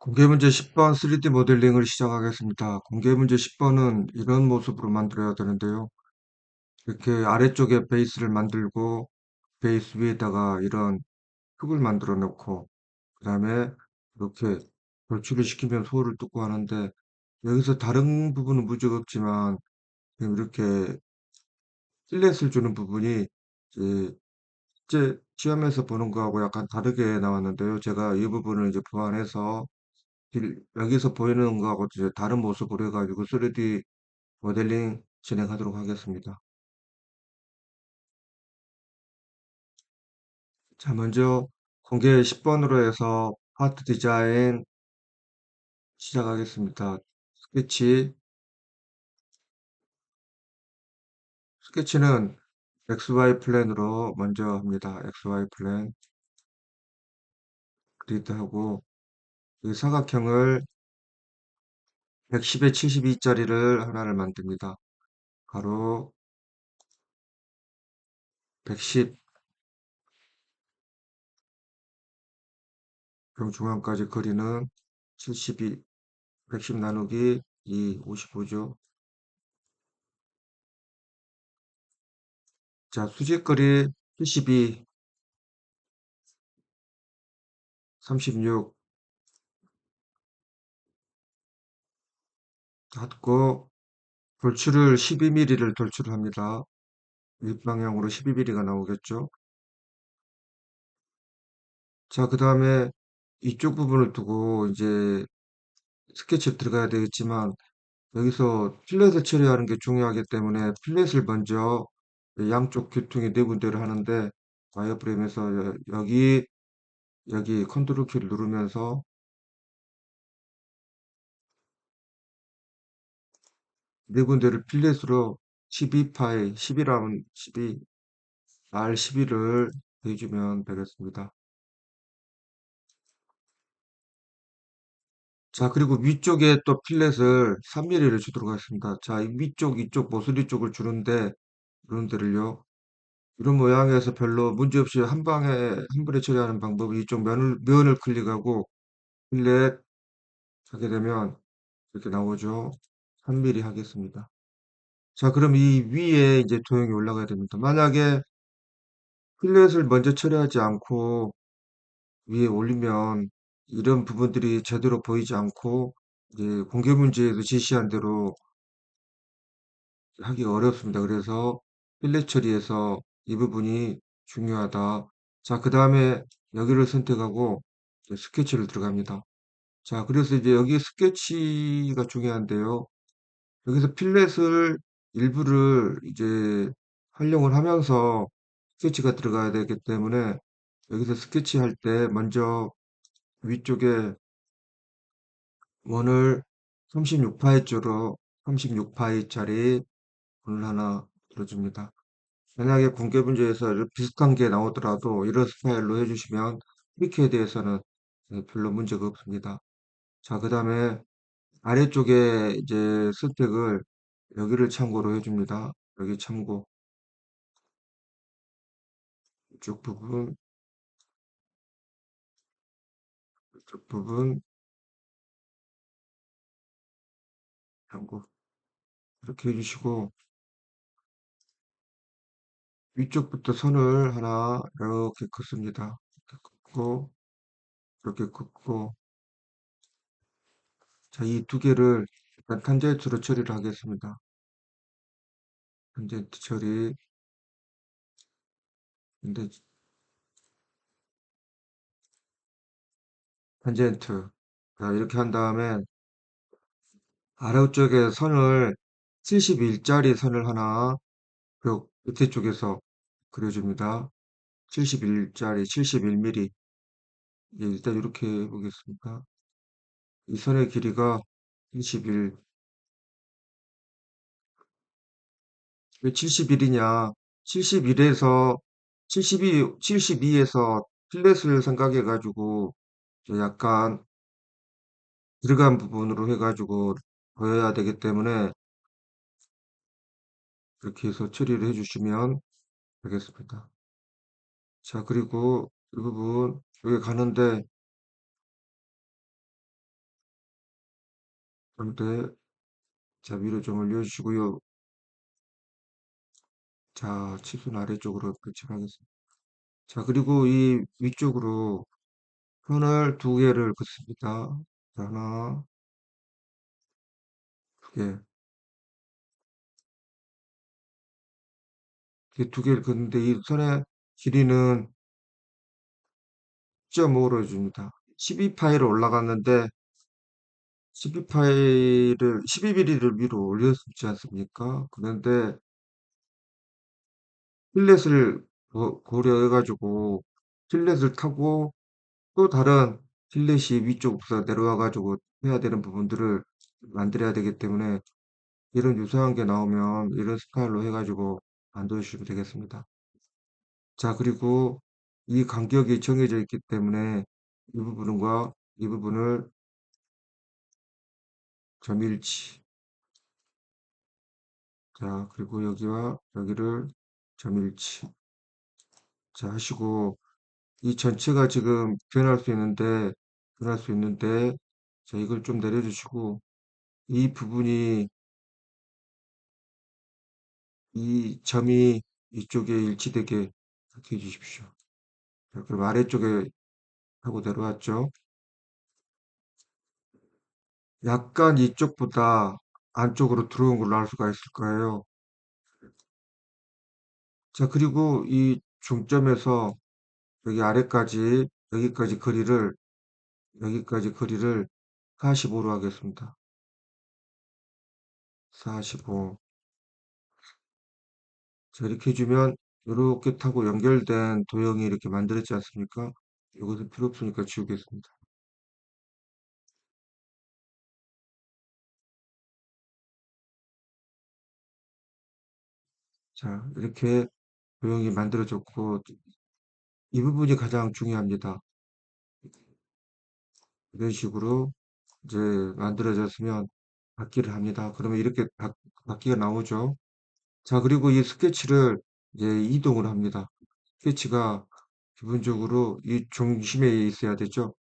공개문제 10번 3D 모델링을 시작하겠습니다. 공개문제 10번은 이런 모습으로 만들어야 되는데요. 이렇게 아래쪽에 베이스를 만들고 베이스 위에다가 이런 흙을 만들어 놓고 그 다음에 이렇게 돌출을 시키면 소를 뜯고 하는데 여기서 다른 부분은 문제가 없지만 지금 이렇게 필렛을 주는 부분이 이제 실제 시험에서 보는 거하고 약간 다르게 나왔는데요. 제가 이 부분을 이제 보완해서 여기서 보이는 거하고 이제 다른 모습으로 해가지고 3D 모델링 진행하도록 하겠습니다. 자, 먼저 공개 10번으로 해서 파트 디자인 시작하겠습니다. 스케치, 스케치는 XY 플랜으로 먼저 합니다. XY 플랜 그리드하고 이 사각형을 110에 72짜리를 하나를 만듭니다. 가로 110, 그럼 중앙까지 거리는 72, 110 나누기 2, 55죠. 자, 수직거리 72, 36 닫고 돌출을 12mm를 돌출합니다. 윗방향으로 12mm가 나오겠죠. 자, 그 다음에 이쪽 부분을 두고 이제 스케치를 들어가야 되겠지만 여기서 필렛을 처리하는 게 중요하기 때문에 필렛을 먼저 양쪽 교통에 네 군데를 하는데 와이어프레임에서 여기 컨트롤 키를 누르면서 네 군데를 필렛으로 12파이 12라면 12 R12를 해주면 되겠습니다. 자, 그리고 위쪽에 또 필렛을 3mm를 주도록 하겠습니다. 자, 이 위쪽, 이쪽, 모서리 쪽을 주는데, 이런 데를요. 이런 모양에서 별로 문제없이 한 방에, 한 번에 처리하는 방법이 이쪽 면을 클릭하고, 필렛 하게 되면 이렇게 나오죠. 3mm 하겠습니다. 자, 그럼 이 위에 이제 도형이 올라가야 됩니다. 만약에 필렛을 먼저 처리하지 않고, 위에 올리면 이런 부분들이 제대로 보이지 않고 이제 공개 문제에서 지시한 대로 하기 어렵습니다. 그래서 필렛 처리에서 이 부분이 중요하다. 자, 그 다음에 여기를 선택하고 이제 스케치를 들어갑니다. 자, 그래서 이제 여기 스케치가 중요한데요. 여기서 필렛을 일부를 이제 활용을 하면서 스케치가 들어가야 되기 때문에 여기서 스케치 할 때 먼저 위쪽에 원을 36파이째로 36파이짜리 원을 하나 들어줍니다. 만약에 공개 문제에서 비슷한 게 나오더라도 이런 스타일로 해주시면 이렇게에 대해서는 별로 문제가 없습니다. 자, 그 다음에 아래쪽에 이제 선택을 여기를 참고로 해줍니다. 여기 참고 이쪽 부분, 이쪽 부분 참고 이렇게 해주시고 위쪽부터 선을 하나 이렇게 긋습니다. 이렇게 긋고 이렇게 긋고 자, 이 두 개를 일단 탄젠트로 처리를 하겠습니다. 탄젠트 처리. 근데 탄젠트. 자, 이렇게 한 다음에 아래쪽에 선을 71짜리 선을 하나 벽 밑에 쪽에서 그려줍니다. 71짜리 71mm. 예, 일단 이렇게 해보겠습니다. 이 선의 길이가 71. 왜 71이냐? 71에서 72에서 필렛을 생각해가지고 약간 들어간 부분으로 해가지고 보여야 되기 때문에 이렇게 해서 처리를 해주시면 되겠습니다. 자, 그리고 이 부분 여기 가는데 가운데, 자, 위로 좀 올려주시고요. 자, 치순 아래쪽으로 배치하겠습니다. 자, 그리고 이 위쪽으로 선을 두 개를 긋습니다. 자, 하나, 두 개. 이렇게 두 개를 긋는데 이 선의 길이는 0.5로 해줍니다. 12파이를 올라갔는데 12파이를 12mm를 위로 올렸지 않습니까? 그런데 필렛을 고려해가지고 필렛을 타고 또 다른 필렛이 위쪽부터 내려와가지고 해야 되는 부분들을 만들어야 되기 때문에 이런 유사한 게 나오면 이런 스타일로 해가지고 만들어 주시면 되겠습니다. 자, 그리고 이 간격이 정해져 있기 때문에 이 부분과 이 부분을 점일치. 자, 그리고 여기와 여기를 점일치. 자, 하시고 이 전체가 지금 변할 수 있는데, 자, 이걸 좀 내려주시고 이 부분이 이 점이 이쪽에 일치되게 이렇게 해주십시오. 자, 그럼 아래쪽에 하고 내려왔죠. 약간 이쪽보다 안쪽으로 들어온 걸로 알 수가 있을 거예요. 자, 그리고 이 중점에서 여기 아래까지 여기까지 거리를 45로 하겠습니다. 45. 자, 이렇게 해주면 이렇게 타고 연결된 도형이 이렇게 만들어지지 않습니까? 이것은 필요 없으니까 지우겠습니다. 자, 이렇게 도형이 만들어졌고 이 부분이 가장 중요합니다. 이런 식으로 이제 만들어졌으면 받기를 합니다. 그러면 이렇게 받기가 나오죠. 자, 그리고 이 스케치를 이제 이동을 합니다. 스케치가 기본적으로 이 중심에 있어야 되죠.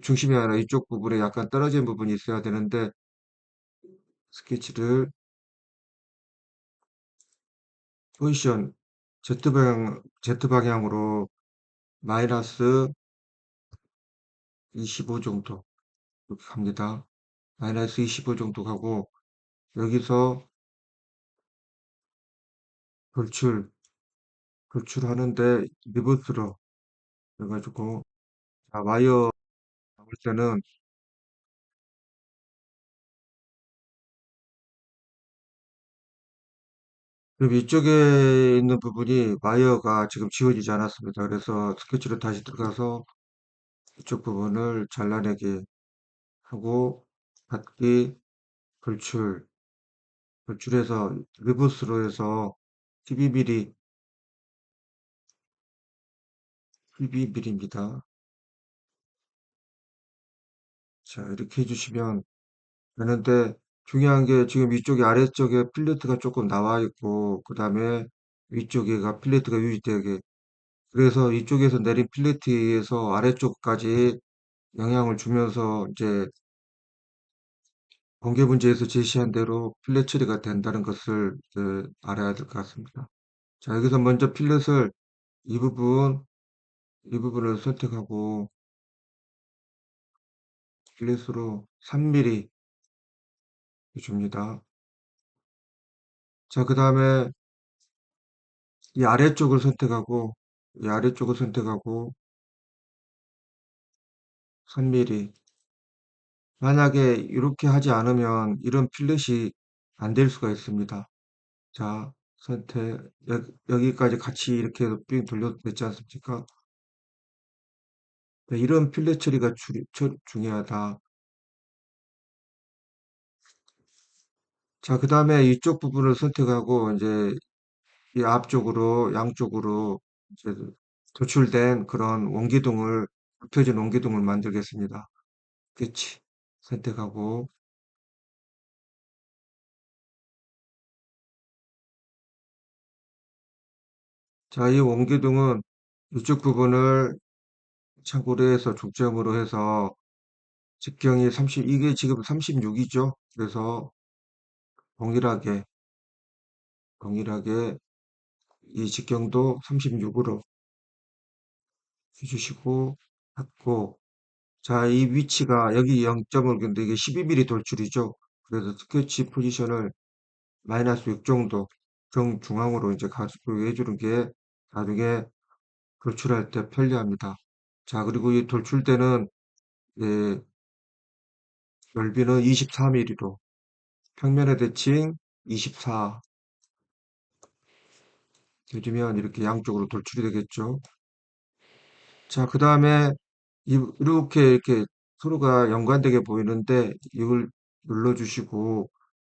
중심이 아니라 이쪽 부분에 약간 떨어진 부분이 있어야 되는데, 스케치를 포지션 Z방향으로 마이너스 25 정도 이렇게 갑니다. 마이너스 25 정도 가고, 여기서 돌출, 돌출하는데 리버스로 해가지고, 자, 와이어 나올 때는 그럼 이쪽에 있는 부분이 와이어가 지금 지워지지 않았습니다. 그래서 스케치로 다시 들어가서 이쪽 부분을 잘라내기 하고 닫기 돌출 돌출해서 리버스로 해서 12mm 12mm입니다. 자, 이렇게 해주시면 되는데 중요한 게 지금 위쪽에 아래쪽에 필레트가 조금 나와 있고 그 다음에 위쪽에가 필레트가 유지되게 그래서 이쪽에서 내린 필레트에 의해서 아래쪽까지 영향을 주면서 이제 공개 문제에서 제시한 대로 필렛 처리가 된다는 것을 알아야 될 것 같습니다. 자, 여기서 먼저 필렛을 이 부분, 이 부분을 선택하고 필렛으로 3mm 줍니다. 자, 그 다음에 이 아래쪽을 선택하고 이 아래쪽을 선택하고 3mm. 만약에 이렇게 하지 않으면 이런 필렛이 안 될 수가 있습니다. 자, 선택 여기까지 같이 이렇게 빙 돌려도 되지 않습니까? 네, 이런 필렛 처리가 중요하다. 자, 그 다음에 이쪽 부분을 선택하고, 이제 이 앞쪽으로, 양쪽으로 이제 도출된 그런 원기둥을, 굽혀진 원기둥을 만들겠습니다. 끝이 선택하고, 자, 이 원기둥은 이쪽 부분을 참고로 해서 중점으로 해서 직경이 30, 이게 지금 36이죠. 그래서 동일하게 이 직경도 36으로 해주시고, 닫고, 자, 이 위치가 여기 0점을, 근데 이게 12mm 돌출이죠. 그래서 스케치 포지션을 마이너스 6 정도 정중앙으로 이제 가지고 해주는 게 나중에 돌출할 때 편리합니다. 자, 그리고 이 돌출대는 예, 넓이는 24mm로 평면의 대칭 24 해주면 이렇게 양쪽으로 돌출이 되겠죠. 자, 그 다음에 이렇게 서로가 연관되게 보이는데 이걸 눌러주시고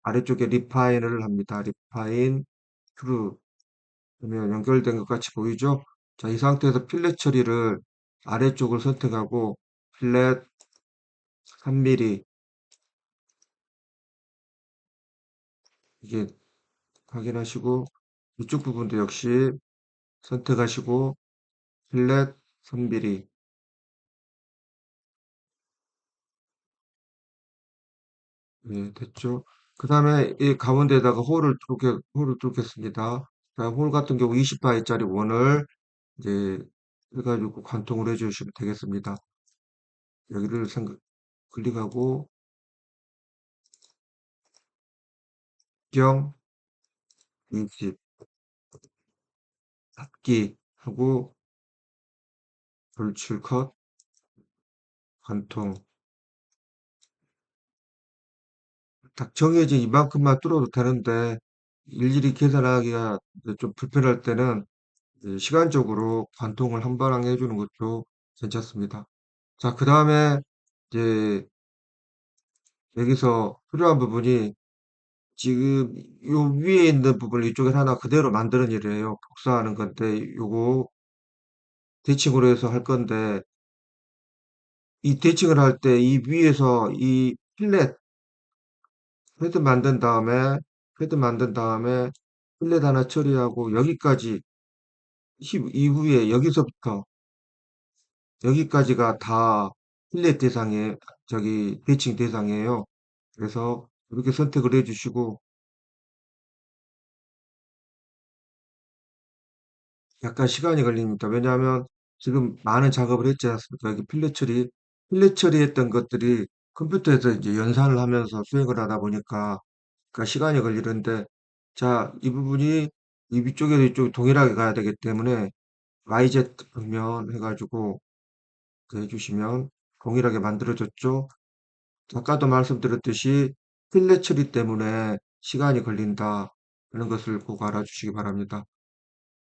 아래쪽에 리파인을 합니다. 리파인 트루 그러면 연결된 것 같이 보이죠? 자, 이 상태에서 필렛 처리를 아래쪽을 선택하고 필렛 3mm 이게 확인하시고 이쪽 부분도 역시 선택하시고 필렛 3mm 예, 됐죠? 그 다음에 이 가운데다가 홀을 뚫겠습니다. 자, 홀 같은 경우 20파이짜리 원을 이제 해가지고 관통을 해주시면 되겠습니다. 여기를 클릭하고 경 20 닫기 하고 돌출 컷 관통 딱 정해진 이만큼만 뚫어도 되는데 일일이 계산하기가 좀 불편할 때는 이제 시간적으로 관통을 한 방에 해주는 것도 괜찮습니다. 자, 그 다음에 이제 여기서 필요한 부분이 지금 요 위에 있는 부분을 이쪽에 하나 그대로 만드는 일이에요. 복사하는 건데 요거 대칭으로 해서 할 건데 이 대칭을 할 때 이 위에서 이 필렛 헤드 만든 다음에 필렛 하나 처리하고 여기까지 이후에 여기까지가 다 필렛 대상에 저기 대칭 대상이에요. 그래서 이렇게 선택을 해주시고 약간 시간이 걸립니다. 왜냐하면 지금 많은 작업을 했지 않습니까? 여기 필렛 처리했던 것들이 컴퓨터에서 이제 연산을 하면서 수행을 하다 보니까 그러니까 시간이 걸리는데 자, 이 부분이 이 위쪽에도 이쪽 동일하게 가야 되기 때문에 YZ 평면 해가지고 그 해주시면 동일하게 만들어졌죠. 아까도 말씀드렸듯이 필렛 처리 때문에 시간이 걸린다. 이런 것을 꼭 알아주시기 바랍니다.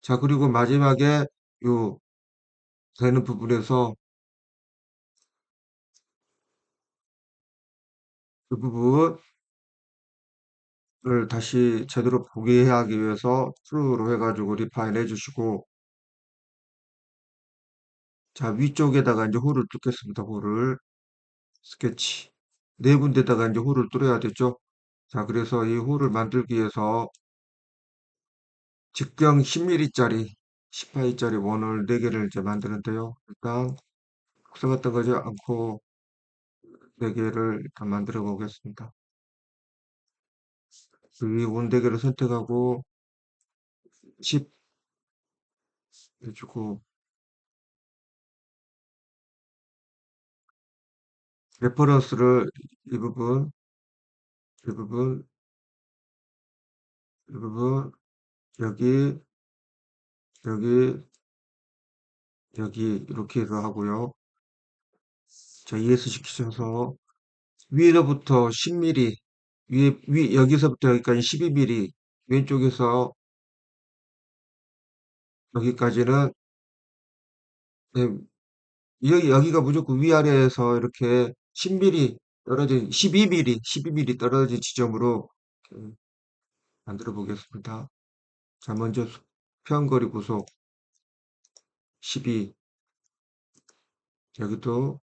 자, 그리고 마지막에 요 되는 부분에서 그 부분을 다시 제대로 보게 하기 위해서 true로 해가지고 리파인 해주시고 자, 위쪽에다가 이제 홀을 뚫겠습니다. 홀을 스케치 네 군데다가 이제 홀을 뚫어야 되죠. 자, 그래서 이 홀을 만들기 위해서 직경 10mm짜리 10파이짜리 원을 4개를 이제 만드는데요. 일단 국사 같은 거지 않고 4개를 일단 만들어 보겠습니다. 이원 4개를 선택하고 10 해주고 레퍼런스를 이 부분, 이 부분, 이 부분, 여기, 여기, 여기 이렇게 해서 하고요. 자, ES 시키셔서 위로부터 10mm, 여기서부터 여기까지 12mm, 왼쪽에서 여기까지는 네, 여기가 무조건 위아래에서 이렇게 10mm 떨어진 12mm 떨어진 지점으로 이렇게 만들어 보겠습니다. 자, 먼저 수평거리 구속 12, 여기도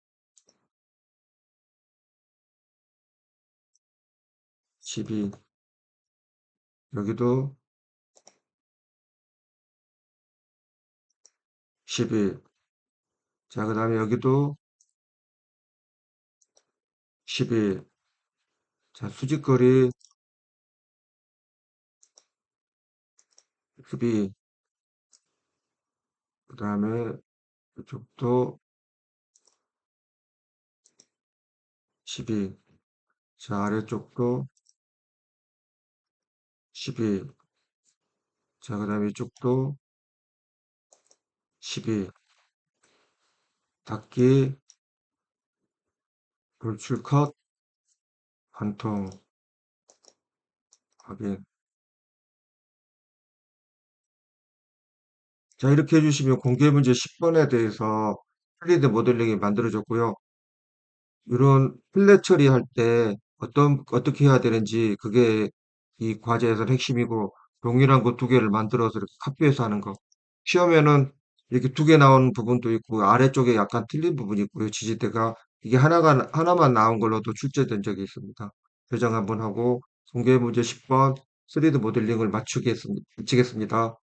12, 여기도 12. 자, 그 다음에 여기도 12. 자, 수직거리 흡입. 그 다음에 이쪽도 12. 자, 아래쪽도 12. 자, 그 다음에 이쪽도 12. 닫기, 돌출 컷, 관통, 확인. 자, 이렇게 해주시면 공개 문제 10번에 대해서 3D 모델링이 만들어졌고요. 이런 필렛 처리할 때 어떻게 해야 되는지 그게 이 과제에서 핵심이고, 동일한 거 두 개를 만들어서 이렇게 카피해서 하는 거. 시험에는 이렇게 두 개 나온 부분도 있고, 아래쪽에 약간 틀린 부분이 있고요. 지지대가 이게 하나만 나온 걸로도 출제된 적이 있습니다. 교정 한번 하고 공개 문제 10번 3D 모델링을 마치겠습니다.